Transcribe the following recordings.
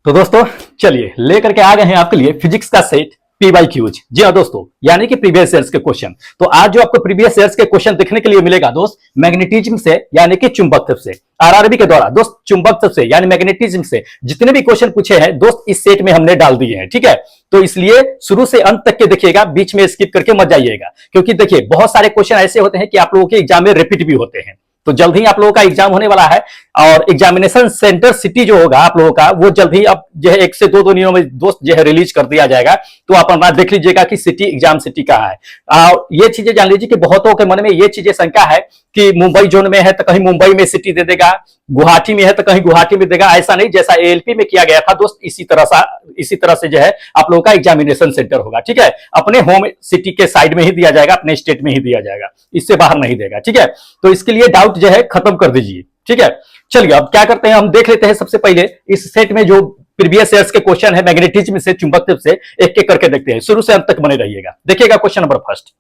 तो दोस्तों चलिए लेकर के आ गए हैं आपके लिए फिजिक्स का सेट PYQs। जी हाँ दोस्तों, यानी कि प्रीवियस ईयर्स के क्वेश्चन। तो आज जो आपको प्रीवियस ईयर्स के क्वेश्चन देखने के लिए मिलेगा दोस्त, मैग्नेटिज्म से यानी कि चुंबकत्व से, आरआरबी के द्वारा दोस्त चुंबकत्व से यानी मैग्नेटिज्म से जितने भी क्वेश्चन पूछे हैं दोस्त इस सेट में हमने डाल दिए हैं। ठीक है, तो इसलिए शुरू से अंत तक के देखिएगा, बीच में स्किप करके मत जाइएगा, क्योंकि देखिए बहुत सारे क्वेश्चन ऐसे होते हैं कि आप लोगों के एग्जाम में रिपीट भी होते हैं। तो जल्द ही आप लोगों का एग्जाम होने वाला है और एग्जामिनेशन सेंटर सिटी जो होगा आप लोगों का, वो जल्द ही अब जो है 1 से 2 दिनों में दोस्त जो है रिलीज कर दिया जाएगा। तो आप अपना देख लीजिएगा कि सिटी एग्जाम सिटी कहाँ है। और ये चीजें जान लीजिए कि बहुतों के मन में ये चीजें शंका है कि मुंबई जोन में है तो कहीं मुंबई में सिटी दे देगा, गुवाहाटी में है तो कहीं गुवाहाटी में देगा। ऐसा नहीं, जैसा ALP में किया गया था दोस्त, इसी तरह से जो है आप लोगों का एग्जामिनेशन सेंटर होगा। ठीक है, अपने होम सिटी के साइड में ही दिया जाएगा, अपने स्टेट में ही दिया जाएगा, इससे बाहर नहीं देगा। ठीक है, तो इसके लिए डाउट जो है खत्म कर दीजिए। ठीक है, चलिए अब क्या करते हैं, हम देख लेते हैं सबसे पहले इस सेट में जो प्रीवियस ईयर्स के क्वेश्चन है मैग्नेटिज्म से चुंबकत्व से, एक एक करके देखते हैं। शुरू से अंत तक बने रहिएगा। देखिएगा क्वेश्चन नंबर फर्स्ट,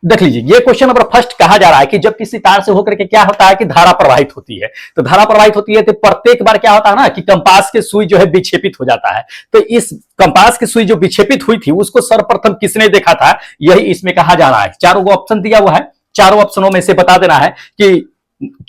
देख लीजिए। ये क्वेश्चन नंबर फर्स्ट कहा जा रहा है कि जब किसी तार से होकर के क्या होता है कि धारा प्रवाहित होती है। तो धारा प्रवाहित होती है तो प्रत्येक बार क्या होता है ना कि कंपास के सुई जो है विक्षेपित हो जाता है। तो इस कंपास की सुई जो विक्षेपित हुई थी उसको सर्वप्रथम किसने देखा था, यही इसमें कहा जा रहा है। चारों ऑप्शन दिया हुआ है, चारों ऑप्शनों में से बता देना है कि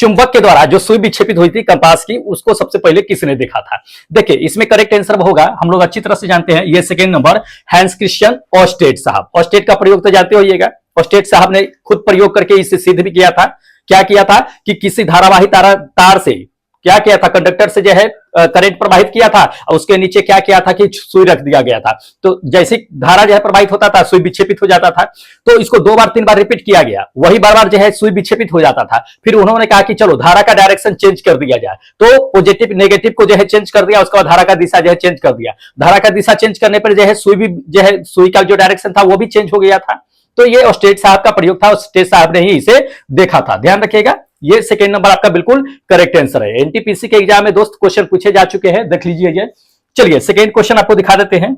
चुंबक के द्वारा जो सुई विक्षेपित हुई थी कंपास की, उसको सबसे पहले किसने देखा था। देखिए इसमें करेक्ट आंसर होगा, हम लोग अच्छी तरह से जानते हैं, ये second number Hans Christian Oersted साहब। ऑस्टेड का प्रयोग तो जानते होइएगा, ऑस्टेड साहब ने खुद प्रयोग करके इसे सिद्ध भी किया था। क्या किया था कि किसी धारावाही तार से क्या किया था, कंडक्टर से जो है करंट प्रवाहित किया था और उसके नीचे क्या किया था कि सुई रख दिया गया था। तो जैसे धारा जो है प्रवाहित होता था सुई विक्षेपित हो जाता था। तो इसको 2 बार 3 बार रिपीट किया गया, वही बार बार जो है सुई विक्षेपित हो जाता था। फिर उन्होंने कहा कि चलो धारा का डायरेक्शन चेंज कर दिया जाए, तो पॉजिटिव नेगेटिव को जो है चेंज कर दिया, उसके बाद धारा का दिशा जो है चेंज कर दिया। धारा का दिशा चेंज करने पर जो है सुई भी जो है सुई का जो डायरेक्शन था वो भी चेंज हो गया था। तो ये ऑस्टेड साहब का प्रयोग था, ऑस्टेड साहब ने ही इसे देखा था। ध्यान रखिएगा, ये सेकंड नंबर आपका बिल्कुल करेक्ट आंसर है। एनटीपीसी के एग्जाम में दोस्त क्वेश्चन पूछे जा चुके हैं, देख लीजिए ये। चलिए सेकंड क्वेश्चन आपको दिखा देते हैं।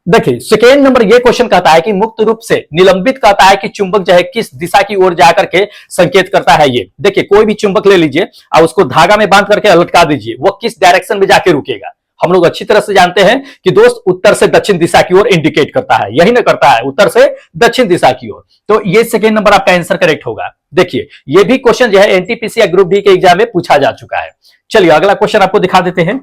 देखिए सेकेंड नंबर ये क्वेश्चन कहता है कि मुक्त रूप से निलंबित कहता है कि चुंबक जो है किस दिशा की ओर जाकर के संकेत करता है। ये देखिए कोई भी चुंबक ले लीजिए और उसको धागा में बांध करके लटका दीजिए, वो किस डायरेक्शन में जाके रुकेगा। हम लोग अच्छी तरह से जानते हैं कि दोस्त उत्तर से दक्षिण दिशा की ओर इंडिकेट करता है, यही ना करता है, उत्तर से दक्षिण दिशा की ओर। तो ये सेकेंड नंबर आपका आंसर करेक्ट होगा। देखिए ये भी क्वेश्चन जो है एनटीपीसी या ग्रुप डी के एग्जाम में पूछा जा चुका है। चलिए अगला क्वेश्चन आपको दिखा देते हैं,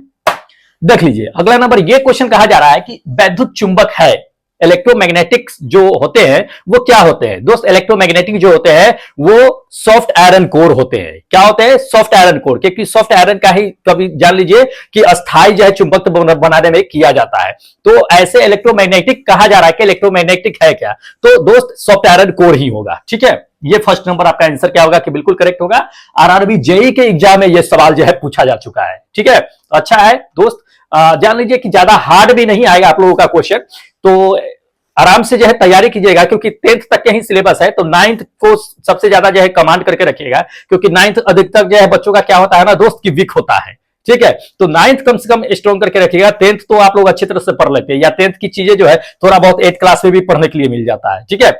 देख लीजिए। अगला नंबर ये क्वेश्चन कहा जा रहा है कि वैद्युत चुंबक है, इलेक्ट्रोमैग्नेटिक्स जो होते हैं वो क्या होते हैं दोस्त। इलेक्ट्रोमैग्नेटिक जो होते हैं वो सॉफ्ट आयरन कोर होते हैं। क्या होते हैं, सॉफ्ट आयरन कोर, क्योंकि सॉफ्ट आयरन का ही कभी जान लीजिए कि अस्थाई जो है चुंबक बनाने में किया जाता है। तो ऐसे इलेक्ट्रोमैग्नेटिक कहा जा रहा है कि इलेक्ट्रोमैग्नेटिक है क्या, तो दोस्त सॉफ्ट आयरन कोर ही होगा। ठीक है, ये फर्स्ट नंबर आपका आंसर क्या होगा कि बिल्कुल करेक्ट होगा। आरआरबी जेई के एग्जाम में यह सवाल जो है पूछा जा चुका है। ठीक है, अच्छा है दोस्त, जान लीजिए कि ज्यादा हार्ड भी नहीं आएगा आप लोगों का क्वेश्चन, तो आराम से जो है तैयारी कीजिएगा, क्योंकि 10th तक के ही सिलेबस है। तो 9th को सबसे ज्यादा जो है कमांड करके रखिएगा, क्योंकि 9th अधिकतर जो है बच्चों का क्या होता है ना दोस्त की वीक होता है। ठीक है, तो 9th कम से कम स्ट्रॉन्ग करके रखिएगा। 10th तो आप लोग अच्छी तरह से पढ़ लेते हैं, या 10th की चीजें जो है थोड़ा बहुत 8th क्लास में भी पढ़ने के लिए मिल जाता है। ठीक है,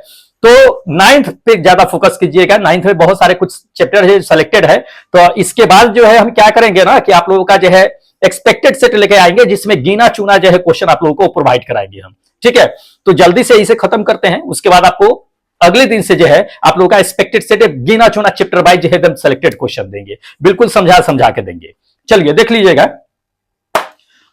तो 9th पे ज्यादा फोकस कीजिएगा। 9th में बहुत सारे कुछ चैप्टर है सिलेक्टेड है। तो इसके बाद जो है हम क्या करेंगे ना कि आप लोगों का जो है एक्सपेक्टेड सेट लेके आएंगे, जिसमें गिना चुना जो है क्वेश्चन आप लोगों को प्रोवाइड कराएंगे हम। ठीक है, तो जल्दी से इसे खत्म करते हैं, उसके बाद आपको अगले दिन से जो है आप लोगों का एक्सपेक्टेड सेट गिना चुना चैप्टर वाइज जो है एकदम सिलेक्टेड क्वेश्चन देंगे, बिल्कुल समझा के देंगे। चलिए देख लीजिएगा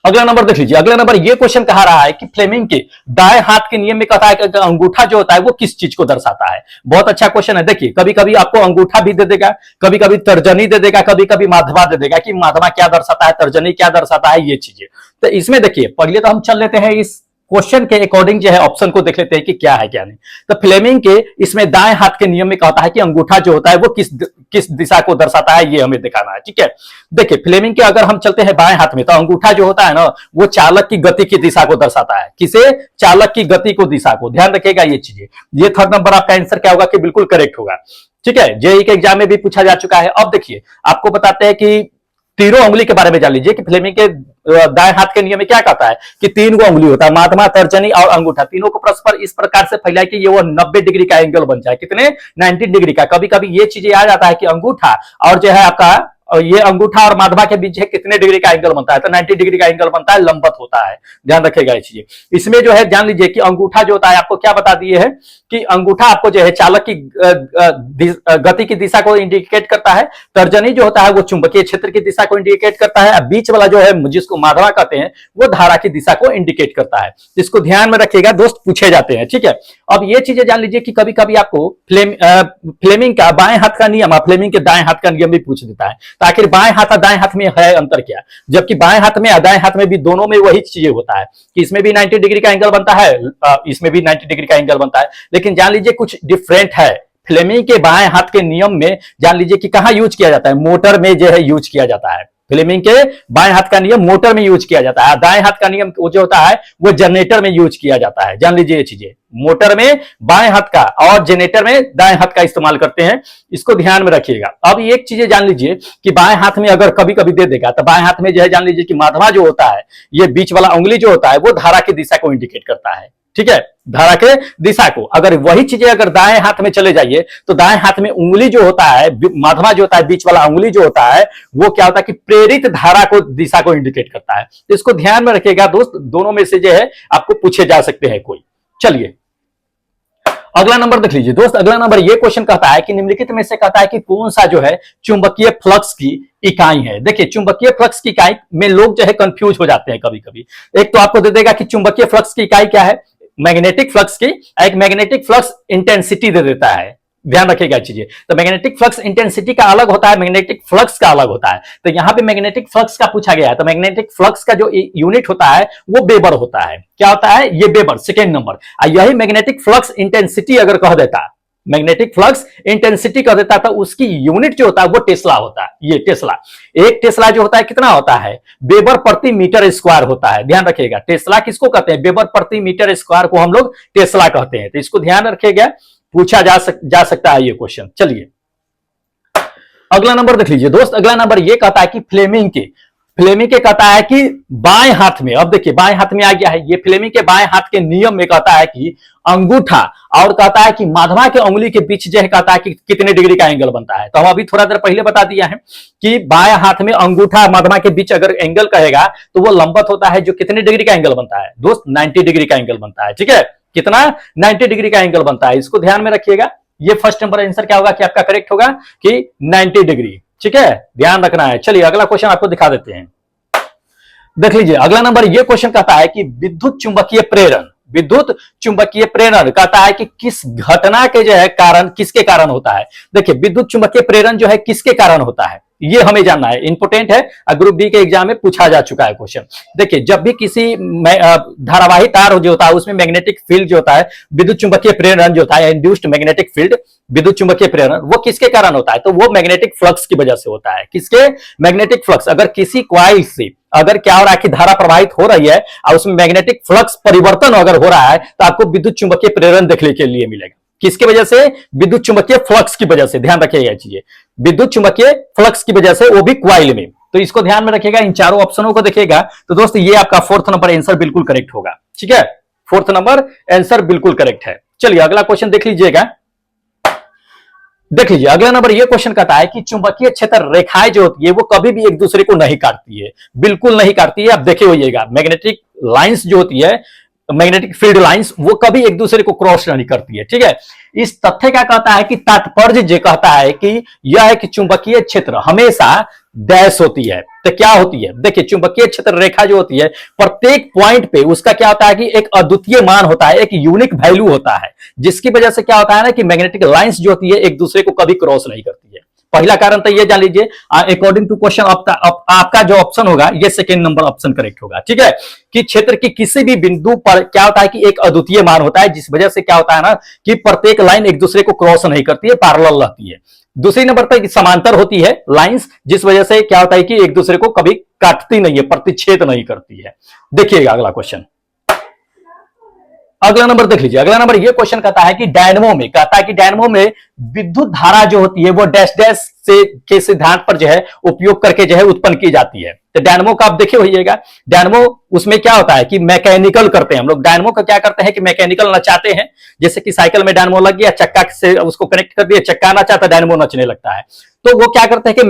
अगला नंबर, देख लीजिए अगला नंबर ये क्वेश्चन कहा रहा है कि फ्लेमिंग के दाएं हाथ के नियम में कहता है कि अंगूठा जो होता है वो किस चीज को दर्शाता है। बहुत अच्छा क्वेश्चन है। देखिए कभी कभी आपको अंगूठा भी दे देगा, कभी कभी तर्जनी दे देगा, कभी कभी माधवा दे देगा कि माधवा क्या दर्शाता है, तर्जनी क्या दर्शाता है, ये चीजें। तो इसमें देखिए पहले तो हम चल लेते हैं इस क्वेश्चन के अकॉर्डिंग जो है ऑप्शन को देख लेते हैं कि क्या है क्या नहीं। तो फ्लेमिंग के इसमें दाएं हाथ के नियम में कहता है कि अंगूठा जो होता है वो किस दिशा को दर्शाता है, ये हमें दिखाना है। ठीक है, देखिए फ्लेमिंग के अगर हम चलते हैं बाएं हाथ में, तो अंगूठा जो होता है ना वो चालक की गति की दिशा को दर्शाता है। किसे, चालक की गति को, दिशा को। ध्यान रखिएगा ये चीजें। ये थर्ड नंबर आपका आंसर क्या होगा कि बिल्कुल करेक्ट होगा। ठीक है, जेईई के एग्जाम में भी पूछा जा चुका है। अब देखिए आपको बताते हैं कि तीनों उंगली के बारे में जान लीजिए कि फ्लेमिंग के दाएं हाथ के नियम में क्या कहता है कि 3 गो उंगली होता है, माधवा, तर्जनी और अंगूठा। तीनों को परस्पर इस प्रकार से फैलाए कि ये वो 90 डिग्री का एंगल बन जाए। कितने, 90 डिग्री का। कभी कभी ये चीजें आ जाता है कि अंगूठा और जो है आपका और ये अंगूठा और माधवा के बीच है कितने डिग्री का एंगल बनता है, तो 90 डिग्री का एंगल बनता है, लंबवत होता है। ध्यान रखेगा ये चीजें। इसमें जो है जान लीजिए कि अंगूठा जो होता है आपको क्या बता दिए है कि अंगूठा आपको जो है चालक की गति की दिशा को इंडिकेट करता है, तर्जनी जो होता है वो चुंबकीय क्षेत्र की दिशा को इंडिकेट करता है, बीच वाला जो है जिसको माधवा कहते हैं वो धारा की दिशा को इंडिकेट करता है। इसको ध्यान में रखिएगा दोस्त, पूछे जाते हैं। ठीक है, अब ये चीजें जान लीजिए कि कभी कभी आपको फ्लेमिंग का बाएं हाथ का नियम, फ्लेमिंग के दाएं हाथ का नियम भी पूछ देता है, तो आखिर बाएं हाथ और दाएं हाथ में है अंतर क्या, जबकि बाएं हाथ में और दाएं हाथ में भी दोनों में वही चीजें होता है कि इसमें भी 90 डिग्री का एंगल बनता है, इसमें भी 90 डिग्री का एंगल बनता है, लेकिन जान लीजिए कुछ डिफरेंट है। फ्लेमिंग के बाएं हाथ के नियम में जान लीजिए कि कहां यूज किया जाता है, मोटर में जो है यूज किया जाता है। फ्लेमिंग के बाएं हाथ का नियम मोटर में यूज किया जाता है, दाएं हाथ का नियम जो होता है वो जनरेटर में यूज किया जाता है। जान लीजिए ये चीजें, मोटर में बाएं हाथ का और जनरेटर में दाएं हाथ का इस्तेमाल करते हैं, इसको ध्यान में रखिएगा। अब एक चीजें जान लीजिए कि बाएं हाथ में अगर कभी कभी दे देगा तो बाएं हाथ में जो है जान लीजिए कि माधवा जो होता है, ये बीच वाला उंगली जो होता है वो धारा की दिशा को इंडिकेट करता है। ठीक है, धारा के दिशा को, अगर वही चीजें अगर दाएं हाथ में चले जाइए तो दाएं हाथ में उंगली जो होता है, माधवा जो होता है, बीच वाला उंगली जो होता है वो क्या होता है कि प्रेरित धारा को दिशा को इंडिकेट करता है। तो इसको ध्यान में रखिएगा दोस्त, दोनों में से जो है आपको पूछे जा सकते हैं कोई। चलिए अगला नंबर देख लीजिए दोस्त। अगला नंबर ये क्वेश्चन कहता है कि निम्नलिखित में से कहता है कि कौन सा जो है चुंबकीय फ्लक्स की इकाई है। देखिए चुंबकीय फ्लक्स की इकाई में लोग जो है कंफ्यूज हो जाते हैं कभी कभी। एक तो आपको दे देगा कि चुंबकीय फ्लक्स की इकाई क्या है, मैग्नेटिक फ्लक्स की, एक मैग्नेटिक फ्लक्स इंटेंसिटी दे देता है। ध्यान रखिएगा चीजें, तो मैग्नेटिक फ्लक्स इंटेंसिटी का अलग होता है, मैग्नेटिक फ्लक्स का अलग होता है। तो यहां पे मैग्नेटिक फ्लक्स का पूछा गया है, तो मैग्नेटिक फ्लक्स का जो यूनिट होता है वो वेबर होता है। क्या होता है, ये वेबर, सेकेंड नंबर। यही मैग्नेटिक फ्लक्स इंटेंसिटी अगर कह देता, मैग्नेटिक फ्लक्स इंटेंसिटी कह देता, तो उसकी यूनिट जो होता है वो टेस्ला होता है। ये टेस्ला, एक टेस्ला जो होता है कितना होता है, वेबर प्रति मीटर स्क्वायर होता है। ध्यान रखिएगा, टेस्ला किसको कहते हैं, वेबर प्रति मीटर स्क्वायर को हम लोग टेस्ला कहते हैं। तो इसको ध्यान रखिएगा, पूछा जा सकता है ये क्वेश्चन। चलिए अगला नंबर देख लीजिए दोस्त। अगला नंबर ये कहता है कि फ्लेमिंग के कहता है कि बाएं हाथ में, अब देखिए बाएं हाथ में आ गया है, ये फ्लेमिंग के बाएं हाथ के नियम में कहता है कि अंगूठा और कहता है कि माधवा के उंगली के बीच जो है कहता है कि कितने डिग्री का एंगल बनता है। तो हम अभी थोड़ा देर पहले बता दिया है कि बाएं हाथ में अंगूठा माधवा के बीच अगर एंगल कहेगा तो वो लंबवत होता है, जो कितने डिग्री का एंगल बनता है दोस्त, 90 डिग्री का एंगल बनता है। ठीक है, कितना, 90 डिग्री का एंगल बनता है। इसको ध्यान में रखिएगा, ये फर्स्ट नंबर आंसर क्या होगा कि आपका करेक्ट होगा कि 90 डिग्री। ठीक है, ध्यान रखना है। चलिए अगला क्वेश्चन आपको दिखा देते हैं, देख लीजिए। अगला नंबर ये क्वेश्चन कहता है कि विद्युत चुंबकीय प्रेरण कहता है कि किस घटना के जो है कारण, किसके कारण होता है। देखिए विद्युत चुंबकीय प्रेरण जो है किसके कारण होता है, ये हमें जानना है, इंपोर्टेंट है, ग्रुप डी के एग्जाम में पूछा जा चुका है क्वेश्चन। देखिए जब भी किसी धारावाही तार जो होता है उसमें मैग्नेटिक फील्ड जो होता है, विद्युत चुंबकीय प्रेरण जो होता है, इंड्यूस्ड मैग्नेटिक फील्ड, विद्युत चुंबकीय प्रेरण, वो किसके कारण होता है, तो वो मैग्नेटिक फ्लक्स की वजह से होता है। किसके, मैग्नेटिक फ्लक्स। अगर किसी कॉइल से अगर क्या हो रहा है कि धारा प्रवाहित हो रही है और उसमें मैग्नेटिक फ्लक्स परिवर्तन अगर हो रहा है तो आपको विद्युत चुंबकीय प्रेरण देखने के लिए मिलेगा। किसकी वजह से, विद्युत चुंबकीय फ्लक्स की वजह से। ध्यान रखिएगा चीजें, विद्युत चुंबकीय फ्लक्स की वजह से, वो भी कॉइल में। तो इसको ध्यान में रखिएगा, इन चारों ऑप्शनों को देखिएगा तो दोस्त ये आपका फोर्थ नंबर आंसर बिल्कुल करेक्ट होगा। ठीक है, फोर्थ नंबर आंसर बिल्कुल करेक्ट है। चलिए अगला क्वेश्चन देख लीजिएगा, देख लीजिए। अगला नंबर ये क्वेश्चन कहता है कि चुंबकीय क्षेत्र रेखाएं जो होती है वो कभी भी एक दूसरे को नहीं काटती है, बिल्कुल नहीं काटती है। आप देखे होइएगा मैग्नेटिक लाइंस जो होती है, मैग्नेटिक फील्ड लाइंस, वो कभी एक दूसरे को क्रॉस नहीं करती है। ठीक है, इस तथ्य का कहता है कि तात्पर्य जो कहता है कि यह है कि चुंबकीय क्षेत्र हमेशा डैश होती है। तो क्या होती है, देखिए चुंबकीय क्षेत्र रेखा जो होती है प्रत्येक पॉइंट पे उसका क्या होता है कि एक अद्वितीय मान होता है, एक यूनिक वैल्यू होता है, जिसकी वजह से क्या होता है ना कि मैग्नेटिक लाइंस जो होती है एक दूसरे को कभी क्रॉस नहीं करती है। पहला कारण तो ये जान लीजिए, अकॉर्डिंग टू क्वेश्चन आपका जो ऑप्शन होगा ये सेकेंड नंबर ऑप्शन करेक्ट होगा। ठीक है, कि क्षेत्र की किसी भी बिंदु पर क्या होता है कि एक अद्वितीय मान होता है, जिस वजह से क्या होता है ना कि प्रत्येक लाइन एक दूसरे को क्रॉस नहीं करती है, पैरेलल रहती है। दूसरी नंबर पर समांतर होती है लाइंस, जिस वजह से क्या होता है कि एक दूसरे को कभी काटती नहीं है, प्रतिच्छेद नहीं करती है। देखिएगा अगला क्वेश्चन, अगला नंबर देख लीजिए। अगला नंबर ये क्वेश्चन कहता है कि डायनमो में, कहता है कि डायनमो में विद्युत धारा जो होती है वो डैश डैश से के सिद्धांत पर जो है उपयोग करके जो है उत्पन्न की जाती है। तो डायनमो का आप देखे होइएगा, डायनमो उसमें क्या होता है कि मैकेनिकल करते हैं हम लोग। डायनमो का क्या करते हैं कि मैकेनिकल नचाते हैं, जैसे कि साइकिल में डायनमो लग गया, चक्का से उसको कनेक्ट कर दिया, चक्का नचा तो डायनमो नचने लगता है। तो वो क्या करते हैं कि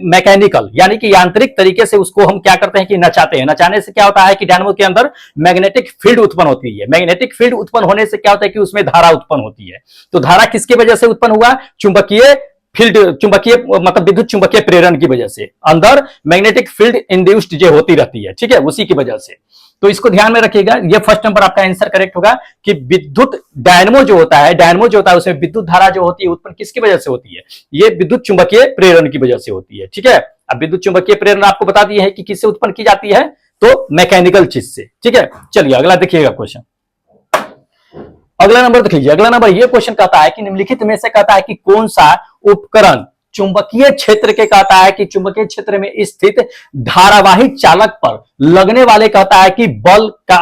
मैकेनिकल यानी कि यांत्रिक तरीके से उसको हम क्या करते हैं कि नचाते हैं। नचाने से क्या होता है कि डायनमो के अंदर मैग्नेटिक फील्ड उत्पन्न होती है। मैग्नेटिक फील्ड उत्पन्न होने से क्या होता है कि उसमें धारा उत्पन्न होती है। तो धारा किसकी वजह से उत्पन्न हुआ? चुंबकीय फील्ड, चुंबकीय मतलब विद्युत चुंबकीय प्रेरण की वजह से अंदर मैग्नेटिक फील्ड इंड्यूस्ड जो होती रहती है, ठीक है, उसी की वजह से। तो इसको ध्यान में रखिएगा, ये फर्स्ट नंबर आपका आंसर करेक्ट होगा कि विद्युत डायनमो जो होता है उसमें विद्युत धारा जो होती है उत्पन्न किसकी वजह से होती है? ये विद्युत चुंबकीय प्रेरण की वजह से होती है, ठीक है। अब विद्युत चुंबकीय प्रेरण आपको बता दिए है कि किससे उत्पन्न की जाती है, तो मैकेनिकल चीज से, ठीक है। चलिए अगला देखिएगा क्वेश्चन। अगला नंबर देख लीजिए। अगला नंबर ये क्वेश्चन कहता है कि निम्नलिखित में से कहता है कि कौन सा उपकरण चुंबकीय क्षेत्र के कहता है कि चुंबकीय क्षेत्र में स्थित धारावाही चालक पर लगने वाले कहता है कि बल का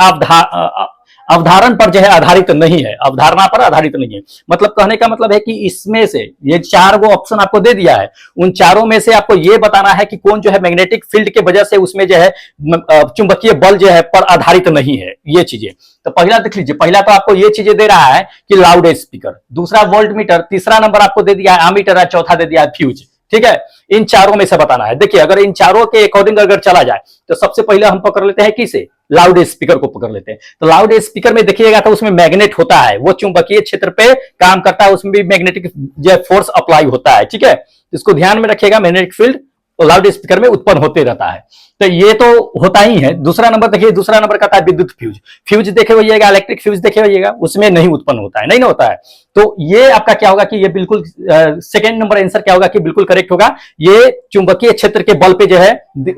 अवधारण पर जो है आधारित नहीं है, अवधारणा पर आधारित नहीं है। मतलब कहने का मतलब है कि इसमें से ये चार वो ऑप्शन आपको दे दिया है, उन चारों में से आपको ये बताना है कि कौन जो है मैग्नेटिक फील्ड के वजह से उसमें जो है चुंबकीय बल जो है पर आधारित नहीं है, ये चीजें। तो पहला देख लीजिए, पहला तो आपको ये चीजें दे रहा है कि लाउड स्पीकर, दूसरा वोल्ट मीटर, तीसरा नंबर आपको दे दिया है आमीटर और चौथा दे दिया है फ्यूज, ठीक है। इन चारों में से बताना है। देखिए अगर इन चारों के अकॉर्डिंग अगर चला जाए तो सबसे पहले हम पकड़ लेते हैं किसे? लाउड स्पीकर को पकड़ लेते हैं। तो लाउड स्पीकर में देखिएगा तो उसमें मैग्नेट होता है, वो चुंबकीय क्षेत्र पे काम करता है, उसमें भी मैग्नेटिक फोर्स अप्लाई होता है, ठीक है। इसको ध्यान में रखिएगा, मैग्नेटिक फील्ड लाउड स्पीकर में उत्पन्न होते रहता है, तो ये तो होता ही है। दूसरा नंबर देखिए, दूसरा नंबर कहता है विद्युत फ्यूज। फ्यूज देखे होइएगा, इलेक्ट्रिक फ्यूज देखे होइएगा, उसमें नहीं उत्पन्न होता है, नहीं ना होता है। तो ये आपका क्या होगा कि ये बिल्कुल सेकंड नंबर आंसर क्या होगा कि बिल्कुल करेक्ट होगा। ये चुंबकीय क्षेत्र के बल पे जो है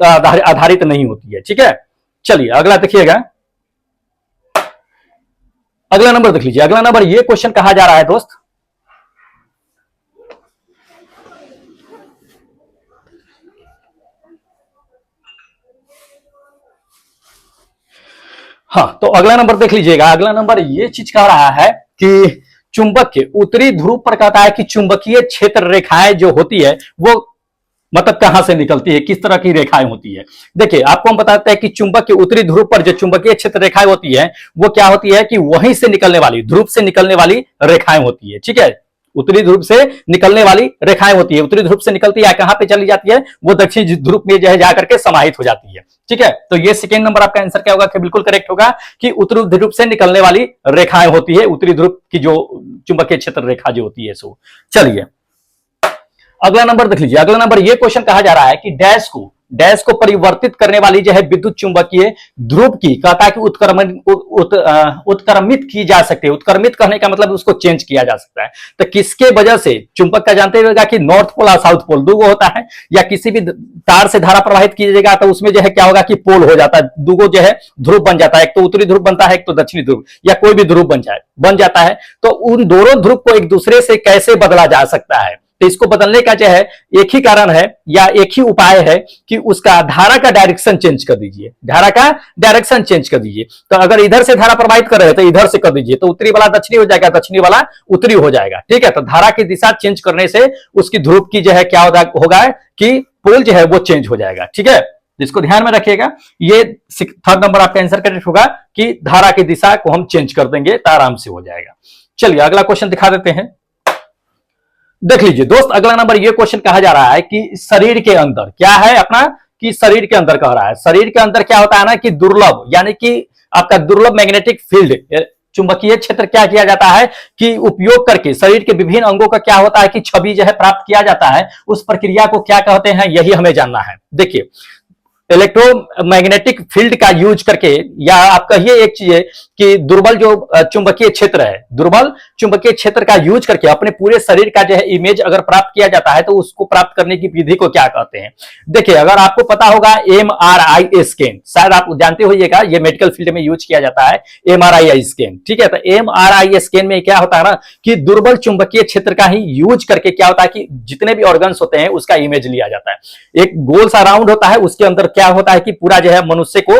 आधारित नहीं होती है, ठीक है। चलिए अगला देखिएगा। अगला नंबर देख लीजिए। अगला नंबर ये क्वेश्चन कहा जा रहा है दोस्त, हाँ तो अगला नंबर देख लीजिएगा। अगला नंबर ये चीज कह रहा है कि चुंबक के उत्तरी ध्रुव पर कहता है कि चुंबकीय क्षेत्र रेखाएं जो होती है वो मतलब कहां से निकलती है, किस तरह की रेखाएं होती है। देखिए आपको हम बताते हैं कि चुंबक के उत्तरी ध्रुव पर जो चुंबकीय क्षेत्र रेखाएं होती है वो क्या होती है कि वहीं से निकलने वाली, ध्रुव से निकलने वाली रेखाएं होती है, ठीक है। उत्तरी ध्रुव से निकलने वाली रेखाएं होती है। उत्तरी ध्रुव से निकलती है, कहां पे चली जाती है, वो दक्षिण ध्रुव में जो है जाकर के समाहित हो जाती है, ठीक है। तो ये सेकेंड नंबर आपका आंसर क्या होगा कि बिल्कुल करेक्ट होगा कि उत्तरी ध्रुव से निकलने वाली रेखाएं होती है, उत्तरी ध्रुव की जो चुंबकीय क्षेत्र रेखा जो होती है सो। चलिए अगला नंबर देख लीजिए। अगला नंबर ये क्वेश्चन कहा जा रहा है कि डैश को परिवर्तित करने वाली जो है विद्युत चुंबकीय ध्रुव की कहता है कि उत्क्रमित की जा सकती है। उत्क्रमित करने का मतलब उसको चेंज किया जा सकता है। तो किसके वजह से? चुंबक का जानते हुएगा कि नॉर्थ पोल और साउथ पोल दो होता है, या किसी भी तार से धारा प्रवाहित कीजिएगा तो उसमें जो है क्या होगा कि पोल हो जाता है, दो जो है ध्रुव बन जाता है, एक तो उत्तरी ध्रुव बनता है, एक तो दक्षिणी ध्रुव, या कोई भी ध्रुव बन जाता है। तो उन दोनों ध्रुव को एक दूसरे से कैसे बदला जा सकता है? तो इसको बदलने का जो है एक ही कारण है या एक ही उपाय है कि उसका धारा का डायरेक्शन चेंज कर दीजिए, धारा का डायरेक्शन चेंज कर दीजिए। तो अगर इधर से धारा प्रवाहित कर रहे हैं तो इधर से कर दीजिए, तो उत्तरी वाला दक्षिणी हो जाएगा, दक्षिणी वाला उत्तरी हो जाएगा, ठीक है। तो धारा की दिशा चेंज करने से उसकी ध्रुव की जो है क्या होगा कि पोल जो है वो चेंज हो जाएगा, ठीक है। जिसको ध्यान में रखिएगा, ये थर्ड नंबर आपका आंसर करेक्ट होगा कि धारा की दिशा को हम चेंज कर देंगे तो आराम से हो जाएगा। चलिए अगला क्वेश्चन दिखा देते हैं, देख लीजिए दोस्त। अगला नंबर ये क्वेश्चन कहा जा रहा है कि शरीर के अंदर क्या है अपना, कि शरीर के अंदर कह रहा है, शरीर के अंदर क्या होता है ना कि दुर्लभ, यानी कि आपका दुर्लभ मैग्नेटिक फील्ड चुंबकीय क्षेत्र क्या किया जाता है कि उपयोग करके शरीर के विभिन्न अंगों का क्या होता है कि छवि जो है प्राप्त किया जाता है। उस प्रक्रिया को क्या कहते हैं, यही हमें जानना है। देखिए इलेक्ट्रोमैग्नेटिक फील्ड का यूज करके, या आप कहिए एक चीज है कि दुर्बल जो चुंबकीय क्षेत्र है, दुर्बल चुंबकीय क्षेत्र का यूज करके अपने पूरे शरीर का जो है इमेज अगर प्राप्त किया जाता है तो उसको प्राप्त करने की विधि को क्या कहते हैं। देखिए अगर आपको पता होगा MRI स्कैन, शायद आप जानते होइएगा, ये मेडिकल फील्ड में यूज किया जाता है MRI स्कैन, ठीक है। तो MRI स्कैन में क्या होता है ना कि दुर्बल चुंबकीय क्षेत्र का ही यूज करके क्या होता है कि जितने भी ऑर्गन्स होते हैं उसका इमेज लिया जाता है। एक गोल सा राउंड होता है, उसके अंदर क्या होता है कि पूरा जो है मनुष्य को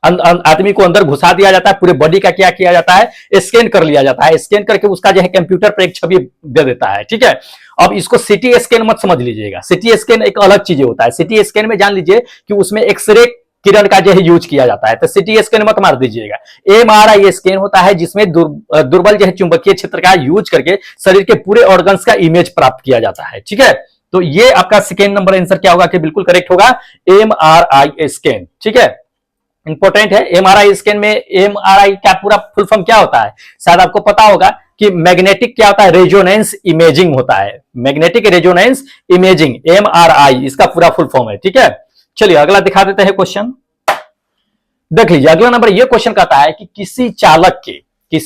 आदमी को अंदर घुसा दिया जाता है, पूरे बॉडी का क्या किया जाता है, स्कैन कर लिया जाता है, स्कैन करके उसका जो है कंप्यूटर पर एक छवि दे देता है। ठीक है, अब इसको सीटी स्कैन मत समझ लीजिएगा, सीटी स्कैन एक अलग चीज होता है। सीटी स्कैन में जान लीजिए कि उसमें एक्सरे किरण का जो है यूज किया जाता है, तो सीटी स्कैन मत मार दीजिएगा। एमआरआई स्कैन होता है जिसमें दुर्बल जो है चुंबकीय क्षेत्र का यूज करके शरीर के पूरे ऑर्गन्स का इमेज प्राप्त किया जाता है। ठीक है, तो ये आपका सेकेंड नंबर आंसर क्या होगा कि बिल्कुल करेक्ट होगा, एमआरआई स्कैन। ठीक है, इंपॉर्टेंट है। एमआरआई स्कैन में एमआरआई का पूरा फुल फॉर्म क्या होता है, शायद आपको पता होगा कि मैग्नेटिक क्या होता है, रेजोनेंस इमेजिंग होता है, मैग्नेटिक रेजोनेंस इमेजिंग, एमआरआई इसका पूरा फुल फॉर्म है। ठीक है, चलिए अगला दिखा देते हैं क्वेश्चन। देख लीजिए अगला नंबर ये क्वेश्चन कहता है कि किसी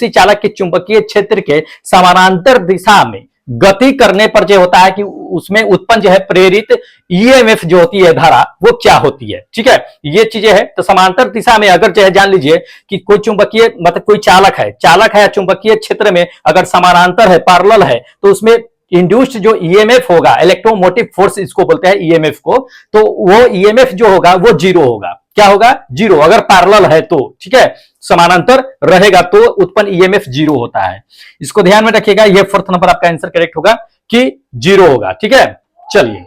चालक के चुंबकीय क्षेत्र के समानांतर दिशा में गति करने पर जो होता है कि उसमें उत्पन्न जो है प्रेरित ईएमएफ जो होती है धारा, वो क्या होती है। ठीक है, ये चीजें है। तो समांतर दिशा में अगर जो है जान लीजिए कि कोई चुंबकीय मतलब कोई चालक है चुंबकीय क्षेत्र में अगर समानांतर है, पैरेलल है, तो उसमें इंड्यूस्ड जो ईएमएफ होगा, इलेक्ट्रोमोटिव फोर्स इसको बोलते हैं ईएमएफ को, तो वो ईएमएफ जो होगा वो जीरो होगा। क्या होगा, जीरो, अगर पैरेलल है तो। ठीक है, समानांतर रहेगा तो उत्पन्न ईएमएफ जीरो होता है, इसको ध्यान में रखिएगा। ये फोर्थ नंबर आपका आंसर करेक्ट होगा कि जीरो होगा। ठीक है, चलिए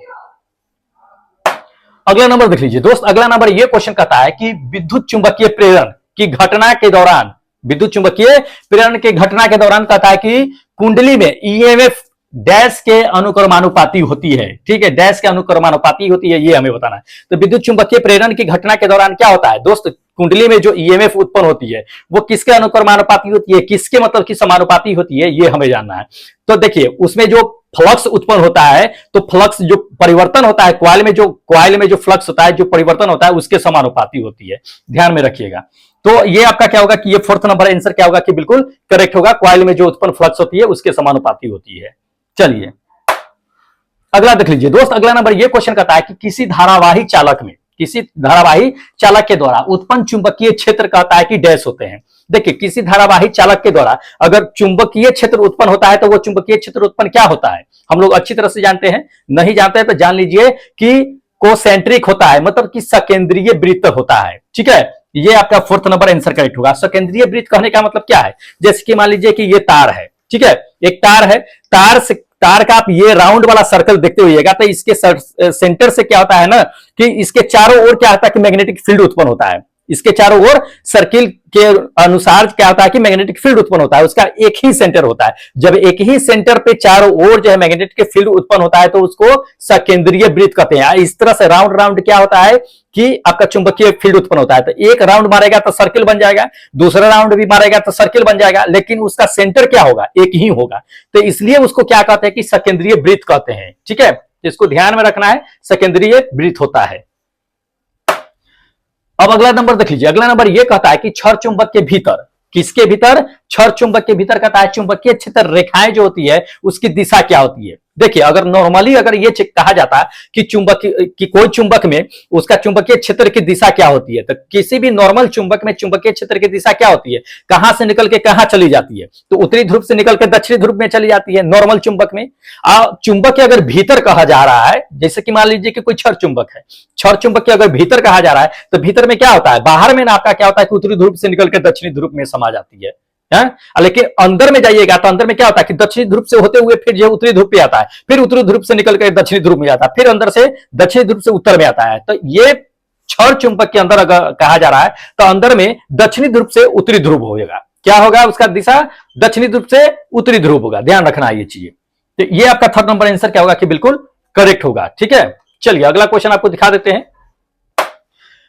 अगला नंबर देख लीजिए दोस्त। अगला नंबर ये क्वेश्चन कहता है कि विद्युत चुंबकीय प्रेरण की घटना के दौरान, विद्युत चुंबकीय प्रेरण के घटना के दौरान कहता है कि कुंडली में ईएमएफ डैश के अनुक्रमानुपाती होती है। ठीक है, डैश के अनुक्रमानुपाती होती है, ये हमें बताना है। तो विद्युत चुंबकीय प्रेरण की घटना के दौरान क्या होता है दोस्त, कुंडली में जो ईएमएफ उत्पन्न होती है वो किसके अनुक्रमानुपाती होती है, किसके मतलब की समानुपाती होती है, ये हमें जानना है। तो देखिए उसमें जो फ्लक्स उत्पन्न होता है, तो फ्लक्स जो परिवर्तन होता है कॉइल में जो फ्लक्स होता है, जो परिवर्तन होता है उसके समानुपाती होती है, ध्यान में रखिएगा। तो ये आपका क्या होगा कि ये फोर्थ नंबर आंसर क्या होगा कि बिल्कुल करेक्ट होगा, कॉइल में जो उत्पन्न फ्लक्स होती है उसके समानुपाती होती है। चलिए अगला देख लीजिए दोस्त। अगला नंबर ये क्वेश्चन कहता है कि किसी धारावाही चालक के द्वारा उत्पन्न चुंबकीय क्षेत्र कहता है कि डैश होते हैं। देखिए किसी धारावाही चालक के द्वारा अगर चुंबकीय क्षेत्र उत्पन्न होता है तो वो चुंबकीय क्षेत्र उत्पन्न क्या होता है, हम लोग अच्छी तरह से जानते हैं, नहीं जानते हैं तो जान लीजिए कि कोसेंट्रिक होता है, मतलब कि सकेंद्रीय वृत्त होता है। ठीक है, ये आपका फोर्थ नंबर आंसर करेक्ट होगा। सकेंद्रीय वृत्त कहने का मतलब क्या है, जैसे कि मान लीजिए कि ये तार है। ठीक है, एक तार है, तार का आप ये राउंड वाला सर्कल देखते होइएगा, तो इसके सेंटर से क्या होता है ना कि इसके चारों ओर क्या होता है कि मैग्नेटिक फील्ड उत्पन्न होता है, इसके चारों ओर सर्किल के अनुसार क्या होता है कि मैग्नेटिक फील्ड उत्पन्न होता है, उसका एक ही सेंटर होता है। जब एक ही सेंटर पे चारों ओर जो है मैग्नेटिक फील्ड उत्पन्न होता है तो उसको सकेंद्रीय वृत्त कहते हैं। इस तरह से राउंड राउंड क्या होता है कि आपका चुंबकीय फील्ड उत्पन्न होता है, तो एक राउंड मारेगा तो सर्किल बन जाएगा, दूसरा राउंड भी मारेगा तो सर्किल बन जाएगा, लेकिन उसका सेंटर क्या होगा, एक ही होगा, तो इसलिए उसको क्या कहते हैं कि सकेंद्रीय वृत्त कहते हैं। ठीक है, इसको ध्यान में रखना है, सकेंद्रीय वृत्त होता है। अब अगला नंबर देख लीजिए। अगला नंबर यह कहता है कि छड़ चुंबक के भीतर, किसके भीतर, छड़ चुंबक के भीतर कहता है चुंबकीय क्षेत्र रेखाएं जो होती है उसकी दिशा क्या होती है। देखिए अगर नॉर्मली अगर ये कहा जाता कि कोई चुंबक में उसका चुंबकीय क्षेत्र की दिशा क्या होती है, तो किसी भी नॉर्मल चुंबक में चुंबकीय क्षेत्र की दिशा क्या होती है, कहां से निकल के कहां चली जाती है, तो उत्तरी ध्रुव से निकल के दक्षिणी ध्रुव में चली जाती है नॉर्मल चुंबक में। चुंबक के अगर भीतर कहा जा रहा है, जैसे कि मान लीजिए कि कोई छड़ चुंबक है, छड़ चुंबक के अगर भीतर कहा जा रहा है तो भीतर में क्या होता है, बाहर में ना आपका क्या होता है कि उत्तरी ध्रुव से निकल के दक्षिणी ध्रुव में समा जाती है। लेकिन अंदर में जाइएगा तो अंदर में क्या होता है कि दक्षिणी ध्रुव से होते हुए फिर जो उत्तरी ध्रुव पे आता है, फिर उत्तरी ध्रुव से निकल कर दक्षिणी ध्रुव में आता है, फिर अंदर से दक्षिणी ध्रुव से उत्तर में आता है। तो ये छड़ चुंबक के अंदर अगर कहा जा रहा है तो अंदर में दक्षिणी ध्रुव से उत्तरी ध्रुव होगा, क्या होगा उसका दिशा, दक्षिणी ध्रुव से उत्तरी ध्रुव होगा, ध्यान रखना ये चीज। तो ये आपका थर्ड नंबर आंसर क्या होगा कि बिल्कुल करेक्ट होगा। ठीक है, चलिए अगला क्वेश्चन आपको दिखा देते हैं,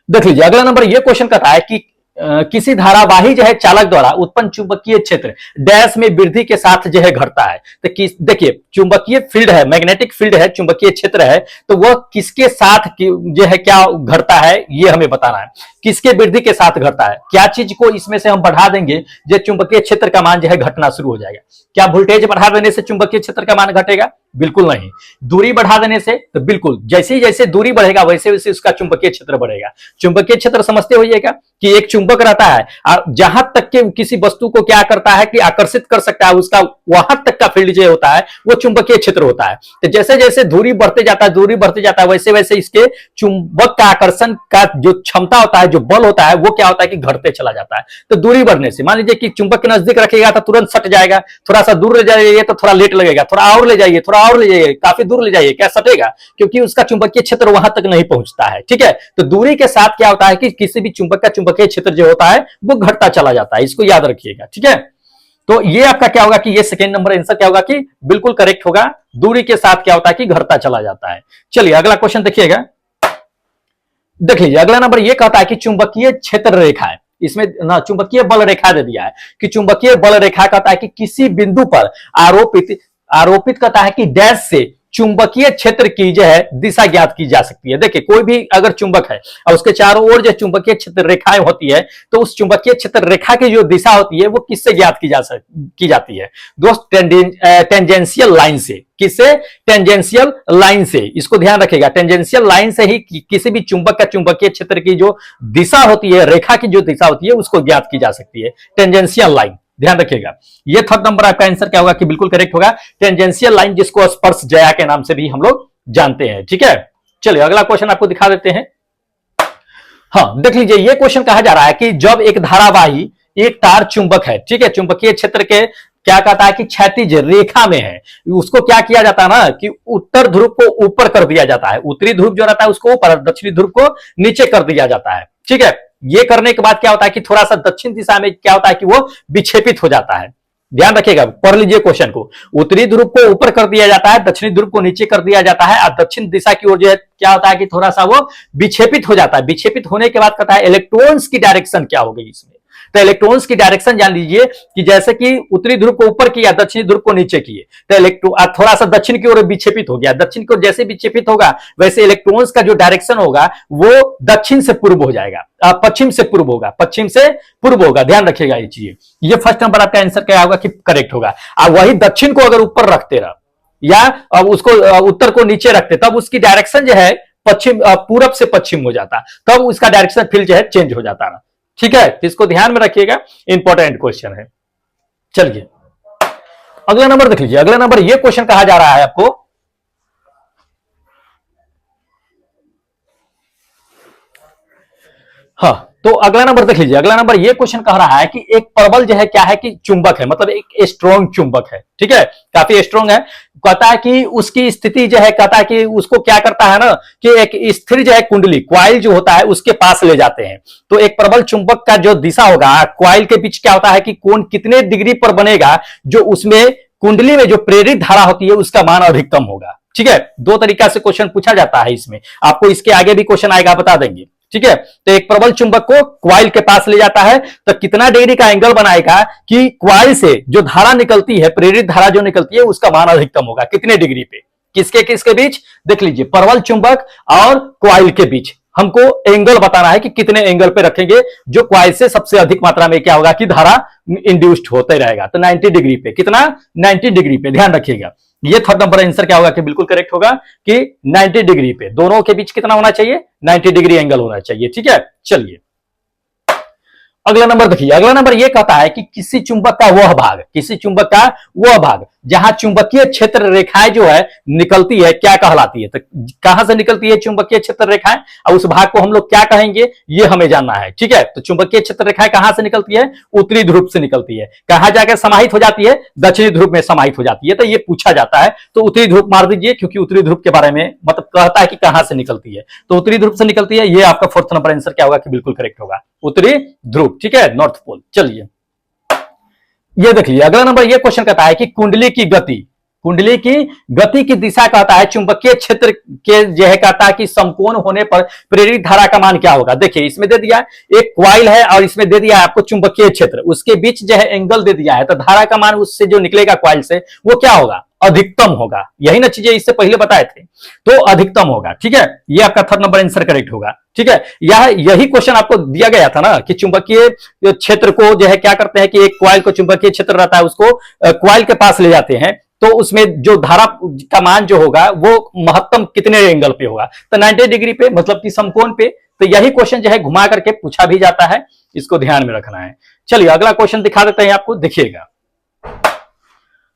देख लीजिए। अगला नंबर ये क्वेश्चन कहता है कि किसी धारावाही जो है चालक द्वारा उत्पन्न चुंबकीय क्षेत्र डैश में वृद्धि के साथ जो है घटता है। तो देखिए चुंबकीय फील्ड है, मैग्नेटिक फील्ड है, चुंबकीय क्षेत्र है, तो वह किसके साथ जो है क्या घटता है ये हमें बताना है, किसके वृद्धि के साथ घटता है, क्या चीज को इसमें से हम बढ़ा देंगे जो चुंबकीय क्षेत्र का मान जो है घटना शुरू हो जाएगा। क्या वोल्टेज बढ़ा देने से चुंबकीय क्षेत्र का मान घटेगा, बिल्कुल नहीं। दूरी बढ़ा देने से, तो बिल्कुल जैसे जैसे दूरी बढ़ेगा वैसे वैसे उसका चुंबकीय क्षेत्र बढ़ेगा। चुंबकीय क्षेत्र समझते होइएगा कि एक चुंबक रहता है, जहां तक के किसी वस्तु को क्या करता है कि आकर्षित कर सकता है, उसका वहां तक का फील्ड जो होता है वो चुंबकीय क्षेत्र होता है। तो जैसे जैसे दूरी बढ़ते जाता है वैसे वैसे इसके चुंबक का आकर्षण का जो क्षमता होता है है, जो बल होता है वो क्या होता है कि घटते चला जाता है। तो दूरी बढ़ने से, मान लीजिए कि चुंबक के नजदीक रखिएगा तो तुरंत सट जाएगा, थोड़ा सा दूर ले जाइए तो थोड़ा लेट लगेगा, थोड़ा और ले जाइए, थोड़ा और ले जाइए, काफी दूर ले जाइए, क्या सटेगा, क्योंकि उसका चुंबकीय क्षेत्र वहां तक नहीं पहुंचता है। ठीक है, तो दूरी के साथ क्या होता है कि किसी भी चुंबक का चुंबकीय क्षेत्र जो होता है वो घटता चला जाता है, इसको याद रखिएगा। ठीक है, तो ये आपका क्या होगा कि ये सेकेंड नंबर आंसर क्या होगा कि बिल्कुल करेक्ट होगा, दूरी के साथ क्या होता है कि घटता चला जाता है। चलिए अगला क्वेश्चन देखिएगा, देख लीजिए अगला नंबर ये कहता है कि चुंबकीय क्षेत्र रेखा है, इसमें ना चुंबकीय बल रेखा दे दिया है कि चुंबकीय बल रेखा कहता है कि किसी बिंदु पर आरोपित आरोपित कहता है कि डैश से चुंबकीय क्षेत्र की जो है दिशा ज्ञात की जा सकती है। देखिए कोई भी अगर चुंबक है और उसके चारों ओर जो चुंबकीय क्षेत्र रेखाएं होती है, तो उस चुंबकीय क्षेत्र रेखा की जो दिशा होती है वो किससे ज्ञात की जाती है दोस्त? टेंजेंशियल लाइन से। किससे? टेंजेंशियल लाइन से, इसको ध्यान रखिएगा। टेंजेंशियल लाइन से ही किसी भी चुंबक का चुंबकीय क्षेत्र की जो दिशा होती है, रेखा की जो दिशा होती है, उसको ज्ञात की जा सकती है, टेंजेंशियल लाइन, ध्यान रखिएगा। ये थर्ड नंबर आपका आंसर क्या होगा कि बिल्कुल करेक्ट होगा, टेंजेंशियल लाइन, जिसको स्पर्श ज्या के नाम से भी हम लोग जानते हैं। ठीक है, चलिए अगला क्वेश्चन आपको दिखा देते हैं। हाँ देख लीजिए, ये क्वेश्चन कहा जा रहा है कि जब एक धारावाही एक तार चुंबक है, ठीक है, चुंबकीय क्षेत्र के क्या कहता है कि क्षैतिज रेखा में है, उसको क्या किया जाता है ना कि उत्तर ध्रुव को ऊपर कर दिया जाता है, उत्तरी ध्रुव जो रहता है उसको ऊपर, दक्षिणी ध्रुव को नीचे कर दिया जाता है। ठीक है, ये करने के बाद क्या होता है कि थोड़ा सा दक्षिण दिशा में क्या होता है कि वो विक्षेपित हो जाता है। ध्यान रखिएगा, पढ़ लीजिए क्वेश्चन को। उत्तरी ध्रुव को ऊपर कर दिया जाता है, दक्षिणी ध्रुव को नीचे कर दिया जाता है, और दक्षिण दिशा की ओर जो है क्या होता है कि थोड़ा सा वो विक्षेपित हो जाता है। विक्षेपित होने के बाद कहता है इलेक्ट्रॉन्स की डायरेक्शन क्या होगी इसमें। तो इलेक्ट्रॉन्स की डायरेक्शन जान लीजिए कि जैसे कि उत्तरी ध्रुव को ऊपर किया, दक्षिणी ध्रुव को नीचे किए, तो इलेक्ट्रॉन थोड़ा सा दक्षिण की ओर विक्षेपित हो गया। दक्षिण की ओर जैसे विक्षेपित होगा वैसे इलेक्ट्रॉन्स का जो डायरेक्शन होगा वो दक्षिण से पूर्व हो जाएगा, पश्चिम से पूर्व होगा, पश्चिम से पूर्व होगा। ध्यान रखिएगा ये चीज। ये फर्स्ट नंबर आपका आंसर क्या होगा कि करेक्ट होगा। अब वही दक्षिण को अगर ऊपर रखते रह या अब उसको उत्तर को नीचे रखते, तब उसकी डायरेक्शन जो है पश्चिम, पूरब से पश्चिम हो जाता, तब उसका डायरेक्शन फील्ड जो है चेंज हो जाता ना। ठीक है, तो इसको ध्यान में रखिएगा, इंपॉर्टेंट क्वेश्चन है। चलिए अगला नंबर देख लीजिए, अगला नंबर ये क्वेश्चन कहा जा रहा है आपको, हाँ तो अगला नंबर देख लीजिए, अगला नंबर ये क्वेश्चन कह रहा है कि एक प्रबल जो है क्या है कि चुंबक है, मतलब एक स्ट्रॉन्ग चुंबक है। ठीक है, काफी स्ट्रॉन्ग है। कहता है कि उसकी स्थिति जो है, कहता है कि उसको क्या करता है ना कि एक स्थिर जो है कुंडली, क्वाइल जो होता है उसके पास ले जाते हैं। तो एक प्रबल चुंबक का जो दिशा होगा, क्वाइल के बीच क्या होता है कि कोण कितने डिग्री पर बनेगा, जो उसमें कुंडली में जो प्रेरित धारा होती है उसका मान अधिकतम होगा। ठीक है, दो तरीका से क्वेश्चन पूछा जाता है इसमें, आपको इसके आगे भी क्वेश्चन आएगा, बता देंगे। ठीक है, तो एक प्रबल चुंबक को क्वाइल के पास ले जाता है, तो कितना डिग्री का एंगल बनाएगा कि क्वाइल से जो धारा निकलती है, प्रेरित धारा जो निकलती है उसका मान अधिकतम होगा, कितने डिग्री पे, किसके किसके बीच? देख लीजिए, प्रबल चुंबक और क्वाइल के बीच हमको एंगल बताना है कि कितने एंगल पे रखेंगे जो क्वाइल से सबसे अधिक मात्रा में क्या होगा कि धारा इंड्यूस्ड होते रहेगा। तो 90 डिग्री पे, कितना? 90 डिग्री पे, ध्यान रखिएगा। ये थर्ड नंबर आंसर क्या होगा कि बिल्कुल करेक्ट होगा कि 90 डिग्री पे, दोनों के बीच कितना होना चाहिए? 90 डिग्री एंगल होना चाहिए। ठीक है, चलिए अगला नंबर देखिए, अगला नंबर यह कहता है कि किसी चुंबक का वह भाग, किसी चुंबक का वह भाग जहां चुंबकीय क्षेत्र रेखाएं जो है निकलती है, क्या कहलाती है? तो कहां से निकलती है चुंबकीय क्षेत्र रेखाएं, और उस भाग को हम लोग क्या कहेंगे, ये हमें जानना है। ठीक है, तो चुंबकीय क्षेत्र रेखाएं कहां से निकलती है? उत्तरी ध्रुव से निकलती है। कहां जाकर समाहित हो जाती है? दक्षिणी ध्रुव में समाहित हो जाती है। तो ये पूछा जाता है, तो उत्तरी ध्रुव मार दीजिए, क्योंकि उत्तरी ध्रुव के बारे में मतलब कहता है कि कहां से निकलती है, तो उत्तरी ध्रुव से निकलती है। ये आपका फोर्थ नंबर आंसर क्या होगा कि बिल्कुल करेक्ट होगा, उत्तरी ध्रुव। ठीक है, नॉर्थ पोल। चलिए ये देखिए, अगला नंबर ये क्वेश्चन कहता है कि कुंडली की गति, कुंडली की गति की दिशा कहता है चुंबकीय क्षेत्र के जो है कहता है कि समकोण होने पर प्रेरित धारा का मान क्या होगा। देखिए इसमें दे दिया एक क्वाइल है और इसमें दे दिया है आपको चुंबकीय क्षेत्र, उसके बीच जो है एंगल दे दिया है, तो धारा का मान उससे जो निकलेगा क्वाइल से वो क्या होगा? अधिकतम होगा। यही ना चीजें इससे पहले बताए थे, तो अधिकतम होगा। ठीक है, ये आपका थर्ड नंबर आंसर करेक्ट होगा। ठीक है, यही क्वेश्चन आपको दिया गया था ना कि चुंबकीय क्षेत्र को जो है क्या करते हैं कि एक क्वाइल को चुंबकीय क्षेत्र रहता है उसको क्वाइल के पास ले जाते हैं, तो उसमें जो धारा का मान जो होगा वो महत्तम कितने एंगल पे होगा, तो 90 डिग्री पे, मतलब कि समकोण पे। तो यही क्वेश्चन जो है घुमा करके पूछा भी जाता है, इसको ध्यान में रखना है। चलिए अगला क्वेश्चन दिखा देते हैं आपको, देखिएगा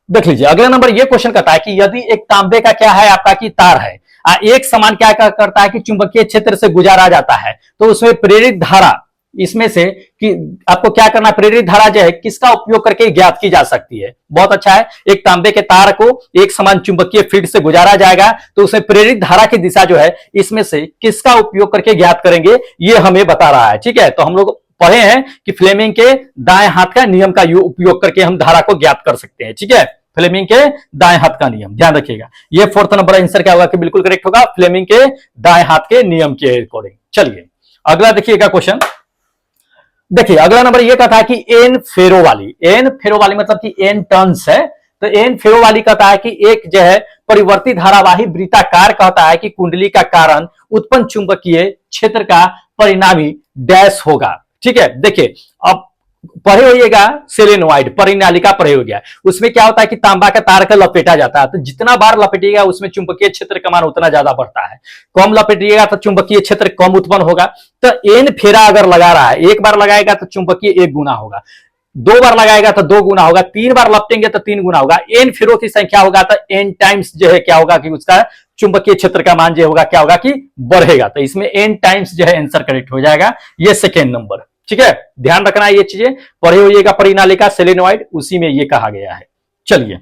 देख लीजिए, अगला नंबर ये क्वेश्चन कहता है कि यदि एक तांबे का क्या है आपका कि तार है, एक समान क्या करता है कि चुंबकीय क्षेत्र से गुजारा जाता है, तो उसमें प्रेरित धारा इसमें से कि आपको क्या करना, प्रेरित धारा जो है किसका उपयोग करके ज्ञात की जा सकती है। बहुत अच्छा है, एक तांबे के तार को एक समान चुंबकीय फील्ड से गुजारा जाएगा तो उसमें प्रेरित धारा की दिशा जो है इसमें से किसका उपयोग करके ज्ञात करेंगे, ये हमें बता रहा है। ठीक है, तो हम लोग पढ़े हैं कि फ्लेमिंग के दाएं हाथ का नियम का उपयोग करके हम धारा को ज्ञात कर सकते हैं। ठीक है, फ्लेमिंग के दाएं हाथ का नियम, ध्यान रखिएगा। ये 4th नंबर आंसर क्या होगा कि बिल्कुल करेक्ट होगा, फ्लेमिंग के दाएं हाथ के नियम के अकॉर्डिंग। चलिए अगला देखिएगा क्वेश्चन। देखिए अगला नंबर ये कहता है कि एन फेरो वाली मतलब कि एन टर्न्स है, तो एन फेरो वाली कहता है कि एक जो है परिवर्ती धारावाही वृत्ताकार कहता है कि कुंडली का कारण उत्पन्न चुंबकीय क्षेत्र का परिणामी डैश होगा। ठीक है, देखिए अब पढ़े होइएगा सेलेनोइड परिनालिका पढ़े हो गया, उसमें क्या होता है कि तांबा का तार का लपेटा जाता है, तो जितना बार लपेटिएगा उसमें चुंबकीय क्षेत्र का मान उतना ज्यादा बढ़ता है, कम लपेटिएगा तो चुंबकीय क्षेत्र कम उत्पन्न होगा। तो एन फेरा अगर लगा रहा है, एक बार लगाएगा तो चुंबकीय 1 गुना होगा, 2 बार लगाएगा तो 2 गुना होगा, 3 बार लपटेंगे तो 3 गुना होगा। एन फेरो की संख्या होगा तो एन टाइम्स जो है क्या होगा कि उसका चुंबकीय क्षेत्र का मान जो होगा क्या होगा कि बढ़ेगा, तो इसमें एन टाइम्स जो है आंसर करेक्ट हो जाएगा, ये सेकेंड नंबर। ठीक है, ध्यान रखना है ये चीजें, पढ़े होइएगा परिनालिका सेलेनोइड, उसी में ये कहा गया है। चलिए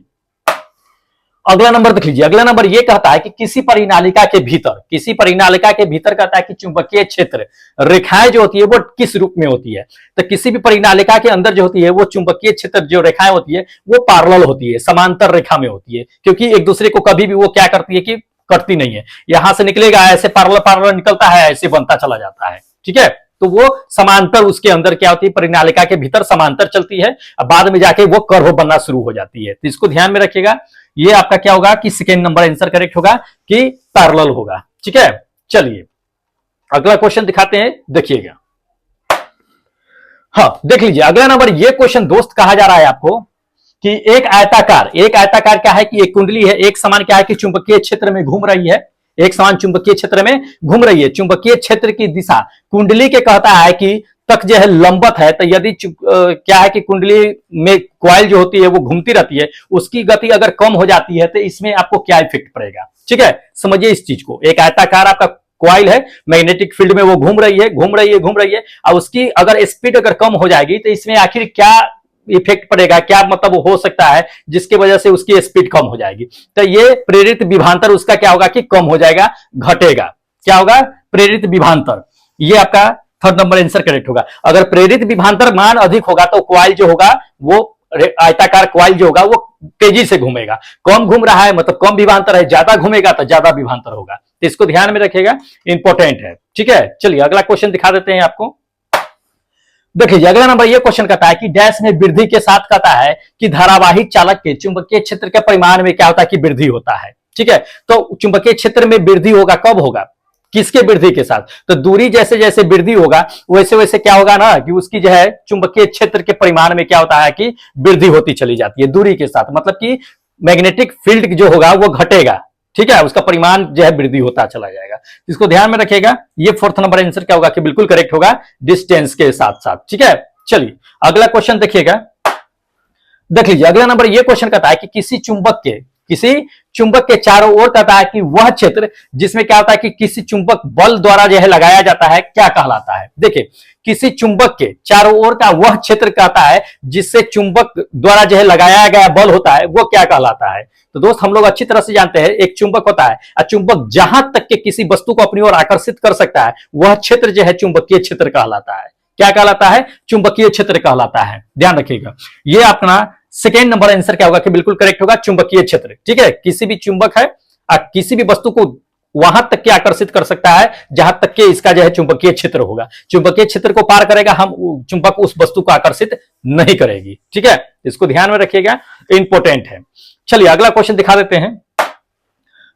अगला नंबर देख लीजिए, अगला नंबर ये कहता है कि किसी परिनालिका के भीतर कहता है कि चुंबकीय क्षेत्र रेखाएं जो होती है वो किस रूप में होती है, तो किसी भी परिनालिका के अंदर जो होती है वो चुंबकीय क्षेत्र जो रेखाएं होती है वो पैरेलल होती है, समांतर रेखा में होती है, क्योंकि एक दूसरे को कभी भी वो क्या करती है कि कटती नहीं है, यहां से निकलेगा ऐसे पैरेलल निकलता है, ऐसे बनता चला जाता है। ठीक है, तो वो समांतर उसके अंदर क्या होती है, परिनालिका के भीतर समांतर चलती है, अब बाद में जाके वो कर्व बनना शुरू हो जाती है, तो इसको ध्यान में रखिएगा। ये आपका क्या होगा कि सेकेंड नंबर आंसर करेक्ट होगा कि पैरेलल होगा। ठीक है, चलिए अगला क्वेश्चन दिखाते हैं, देखिएगा। हाँ देख लीजिए अगला नंबर, ये क्वेश्चन दोस्त कहा जा रहा है आपको कि एक आयताकार क्या है कि एक कुंडली है, एक समान क्या है कि चुंबकीय क्षेत्र में घूम रही है, एक समान चुंबकीय क्षेत्र में घूम रही है, चुंबकीय क्षेत्र की दिशा कुंडली के कहता है कि तक जो है लंबत है, तो यदि क्या है कि कुंडली में कॉइल जो होती है वो घूमती रहती है, उसकी गति अगर कम हो जाती है तो इसमें आपको क्या इफेक्ट पड़ेगा। ठीक है, समझिए इस चीज को, एक आयताकार आपका कॉइल है, मैग्नेटिक फील्ड में वो घूम रही है और उसकी अगर स्पीड अगर कम हो जाएगी तो इसमें आखिर क्या इफेक्ट पड़ेगा, क्या मतलब हो सकता है जिसकी वजह से उसकी स्पीड कम हो जाएगी, तो ये प्रेरित विभवांतर उसका क्या होगा कि कम हो जाएगा, घटेगा। क्या होगा, प्रेरित विभवांतर, ये आपका 3rd नंबर आंसर करेक्ट होगा। अगर प्रेरित विभवांतर मान अधिक होगा तो कॉइल जो होगा वो आयताकार कॉइल जो होगा वो तेजी से घूमेगा, कम घूम रहा है मतलब कम विभवांतर है, ज्यादा घूमेगा तो ज्यादा विभवांतर होगा, तो इसको ध्यान में रखिएगा, इंपॉर्टेंट है। ठीक है, चलिए अगला क्वेश्चन दिखा देते हैं आपको। देखिए अगला नंबर ये क्वेश्चन कहता है कि डैश में वृद्धि के साथ कहता है कि धारावाही चालक के चुंबकीय क्षेत्र के परिमाण में क्या होता है कि वृद्धि होता है। ठीक है, तो चुंबकीय क्षेत्र में वृद्धि होगा, कब होगा, किसके वृद्धि के साथ, तो दूरी जैसे जैसे वृद्धि होगा वैसे वैसे क्या होगा ना कि उसकी जो है चुंबकीय क्षेत्र के परिमाण में क्या होता है कि वृद्धि होती चली जाती है दूरी के साथ, मतलब कि मैग्नेटिक फील्ड जो होगा वो घटेगा। ठीक है, उसका परिमाण जो है वृद्धि होता चला जाएगा, इसको ध्यान में रखिएगा। ये 4th नंबर आंसर क्या होगा कि बिल्कुल करेक्ट होगा, डिस्टेंस के साथ साथ। ठीक है, चलिए अगला क्वेश्चन देखिएगा, देख लीजिए अगला नंबर ये क्वेश्चन कहता है कि किसी चुंबक के चारों ओर कहता है कि वह क्षेत्र जिसमें क्या होता है कि किसी चुंबक बल द्वारा जो है लगाया जाता है क्या कहलाता है। देखिए किसी चुंबक के चारों ओर का वह क्षेत्र कहता है जिससे चुंबक द्वारा जो है लगाया गया बल होता है वो क्या कहलाता है। तो दोस्त हम लोग अच्छी तरह से जानते हैं एक चुंबक होता है और चुंबक जहां तक के किसी वस्तु को अपनी ओर आकर्षित कर सकता है वह क्षेत्र जो है चुंबकीय क्षेत्र कहलाता है। क्या कहलाता है, चुंबकीय क्षेत्र कहलाता है, ध्यान रखिएगा। ये अपना सेकेंड नंबर आंसर क्या होगा कि बिल्कुल करेक्ट होगा, चुंबकीय क्षेत्र। ठीक है, किसी भी चुंबक है किसी भी वस्तु को वहां तक के आकर्षित कर सकता है जहां तक के इसका जो है चुंबकीय क्षेत्र होगा, चुंबकीय क्षेत्र को पार करेगा हम चुंबक उस वस्तु को आकर्षित नहीं करेगी। ठीक है, इसको ध्यान में रखिएगा, इंपॉर्टेंट है। चलिए अगला क्वेश्चन दिखा देते हैं,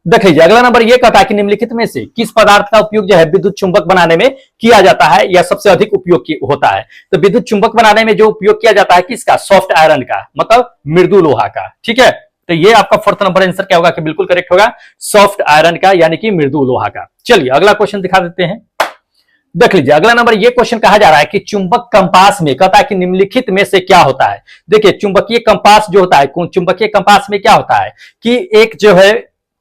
देख लीजिए अगला नंबर ये कहता है कि निम्नलिखित में से किस पदार्थ का उपयोग जो है विद्युत चुंबक बनाने में किया जाता है या सबसे अधिक उपयोग होता है। तो विद्युत चुंबक बनाने में जो उपयोग किया जाता है किसका, सॉफ्ट आयरन का, मतलब मृदु लोहा का। ठीक है, तो ये आपका 4th नंबर आंसर क्या होगा कि बिल्कुल करेक्ट होगा, सॉफ्ट आयरन का यानी कि मृदु लोहा का। चलिए अगला क्वेश्चन दिखा देते हैं, देख लीजिए अगला नंबर ये क्वेश्चन कहा जा रहा है कि चुंबक कंपास में कहता है कि निम्नलिखित में से क्या होता है। देखिए चुंबकीय कंपास जो होता है, चुंबकीय कंपास में क्या होता है कि एक जो है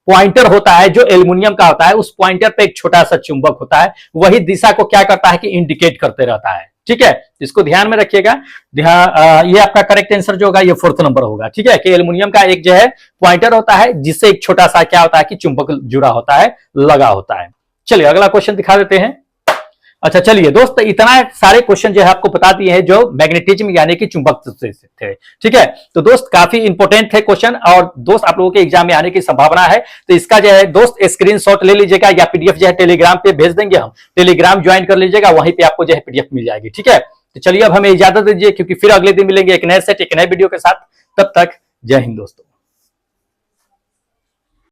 पॉइंटर होता है जो एल्युमिनियम का होता है, उस पॉइंटर पे एक छोटा सा चुंबक होता है, वही दिशा को क्या करता है कि इंडिकेट करते रहता है। ठीक है, इसको ध्यान में रखिएगा। ये आपका करेक्ट आंसर जो होगा ये 4th नंबर होगा। ठीक है, कि एल्युमिनियम का एक जो है पॉइंटर होता है जिससे एक छोटा सा क्या होता है कि चुंबक जुड़ा होता है, लगा होता है। चलिए अगला क्वेश्चन दिखा देते हैं। अच्छा चलिए दोस्त, इतना सारे क्वेश्चन जो है आपको बता दिए हैं जो मैग्नेटिज्म यानी कि चुंबकत्व से थे। ठीक है, तो दोस्त काफी इंपॉर्टेंट थे क्वेश्चन, और दोस्त आप लोगों के एग्जाम में आने की संभावना है, तो इसका जो है दोस्त स्क्रीनशॉट ले लीजिएगा, या पीडीएफ जो है टेलीग्राम पे भेज देंगे हम, टेलीग्राम ज्वाइन कर लीजिएगा, वहीं पे आपको जो है पीडीएफ मिल जाएगी। ठीक है, तो चलिए अब हमें इजाजत दीजिए, क्योंकि फिर अगले दिन मिलेंगे एक नए सेट एक नए वीडियो के साथ। तब तक जय हिंद दोस्तों।